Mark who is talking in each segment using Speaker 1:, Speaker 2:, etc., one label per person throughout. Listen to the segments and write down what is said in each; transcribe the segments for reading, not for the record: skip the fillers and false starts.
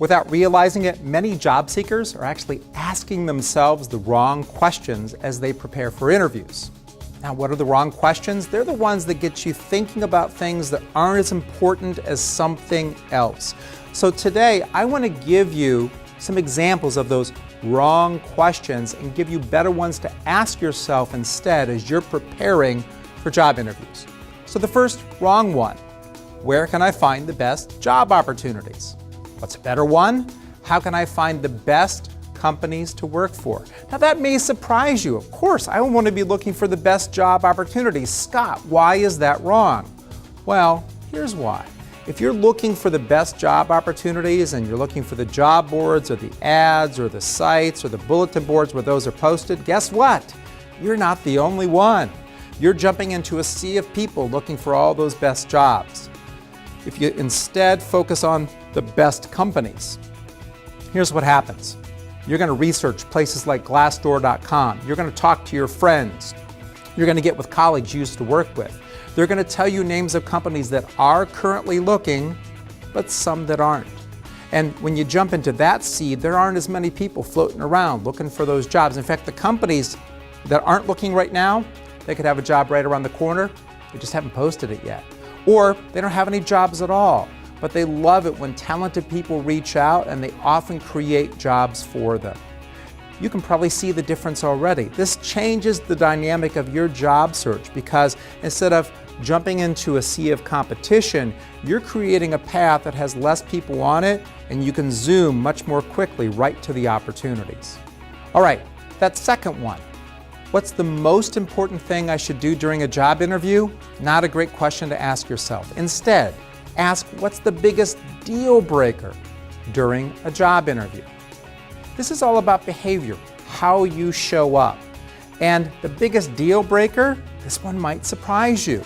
Speaker 1: Without realizing it, many job seekers are actually asking themselves the wrong questions as they prepare for interviews. Now, what are the wrong questions? They're the ones that get you thinking about things that aren't as important as something else. So today, I want to give you some examples of those wrong questions and give you better ones to ask yourself instead as you're preparing for job interviews. So the first wrong one, where can I find the best job opportunities? What's a better one? How can I find the best companies to work for? Now that may surprise you. Of course, I want to be looking for the best job opportunities. Scott, why is that wrong? Well, here's why. If you're looking for the best job opportunities and you're looking for the job boards or the ads or the sites or the bulletin boards where those are posted, guess what? You're not the only one. You're jumping into a sea of people looking for all those best jobs. If you instead focus on the best companies, here's what happens. You're going to research places like Glassdoor.com. You're going to talk to your friends. You're going to get with colleagues you used to work with. They're going to tell you names of companies that are currently looking, but some that aren't. And when you jump into that sea, there aren't as many people floating around looking for those jobs. In fact, the companies that aren't looking right now, they could have a job right around the corner. They just haven't posted it yet. Or they don't have any jobs at all, but they love it when talented people reach out and they often create jobs for them. You can probably see the difference already. This changes the dynamic of your job search because instead of jumping into a sea of competition, you're creating a path that has less people on it and you can zoom much more quickly right to the opportunities. All right, that second one. What's the most important thing I should do during a job interview? Not a great question to ask yourself. Instead, ask what's the biggest deal breaker during a job interview. This is all about behavior, how you show up. And the biggest deal breaker, this one might surprise you.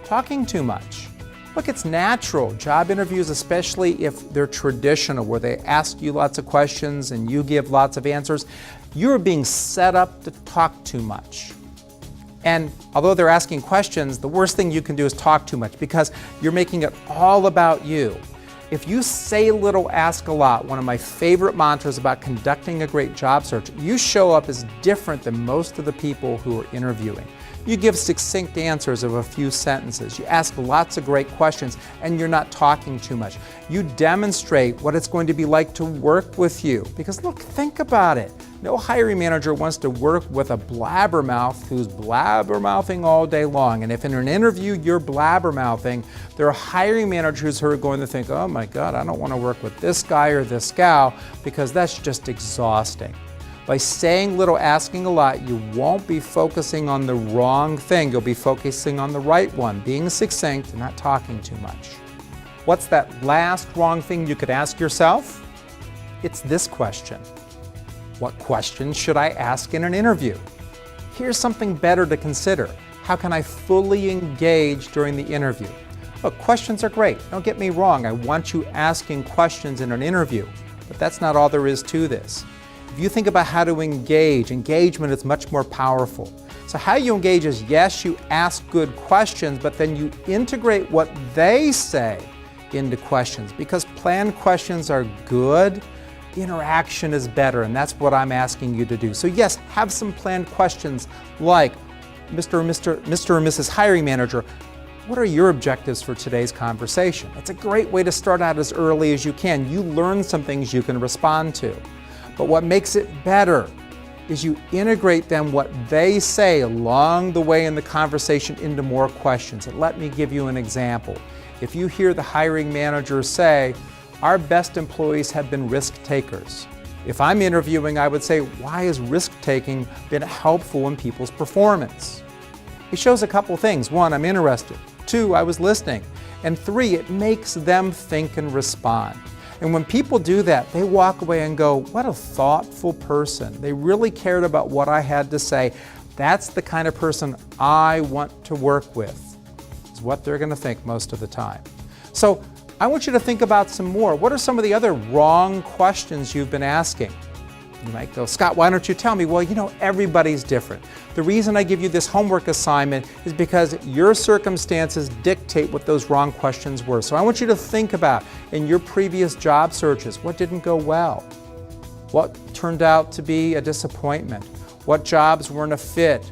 Speaker 1: Talking too much. Look, it's natural. Job interviews, especially if they're traditional, where they ask you lots of questions and you give lots of answers, you're being set up to talk too much. And although they're asking questions, the worst thing you can do is talk too much because you're making it all about you. If you say little, ask a lot, one of my favorite mantras about conducting a great job search, you show up as different than most of the people who are interviewing. You give succinct answers of a few sentences. You ask lots of great questions, and you're not talking too much. You demonstrate what it's going to be like to work with you. Because look, think about it. No hiring manager wants to work with a blabbermouth who's blabbermouthing all day long. And if in an interview you're blabbermouthing, there are hiring managers who are going to think, oh my God, I don't want to work with this guy or this gal because that's just exhausting. By saying little, asking a lot, you won't be focusing on the wrong thing. You'll be focusing on the right one, being succinct and not talking too much. What's that last wrong thing you could ask yourself? It's this question. What questions should I ask in an interview? Here's something better to consider. How can I fully engage during the interview? Look, questions are great. Don't get me wrong. I want you asking questions in an interview, but that's not all there is to this. If you think about how to engage, engagement is much more powerful. So how you engage is, yes, you ask good questions, but then you integrate what they say into questions. Because planned questions are good, interaction is better, and that's what I'm asking you to do. So yes, have some planned questions like, Mr. or Mrs. Hiring Manager, what are your objectives for today's conversation? That's a great way to start out as early as you can. You learn some things you can respond to. But what makes it better is you integrate them, what they say along the way in the conversation, into more questions. And let me give you an example. If you hear the hiring manager say, our best employees have been risk takers. If I'm interviewing, I would say, why has risk taking been helpful in people's performance? It shows a couple things. One, I'm interested. Two, I was listening. And three, it makes them think and respond. And when people do that, they walk away and go, what a thoughtful person. They really cared about what I had to say. That's the kind of person I want to work with, is what they're going to think most of the time. So I want you to think about some more. What are some of the other wrong questions you've been asking? You might go, Scott, why don't you tell me? Well, you know, everybody's different. The reason I give you this homework assignment is because your circumstances dictate what those wrong questions were. So I want you to think about, in your previous job searches, what didn't go well? What turned out to be a disappointment? What jobs weren't a fit?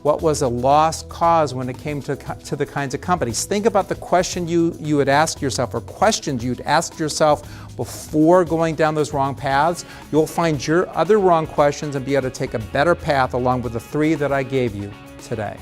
Speaker 1: What was a lost cause when it came to the kinds of companies? Think about the question you would ask yourself, or questions you'd ask yourself before going down those wrong paths. You'll find your other wrong questions and be able to take a better path along with the 3 that I gave you today.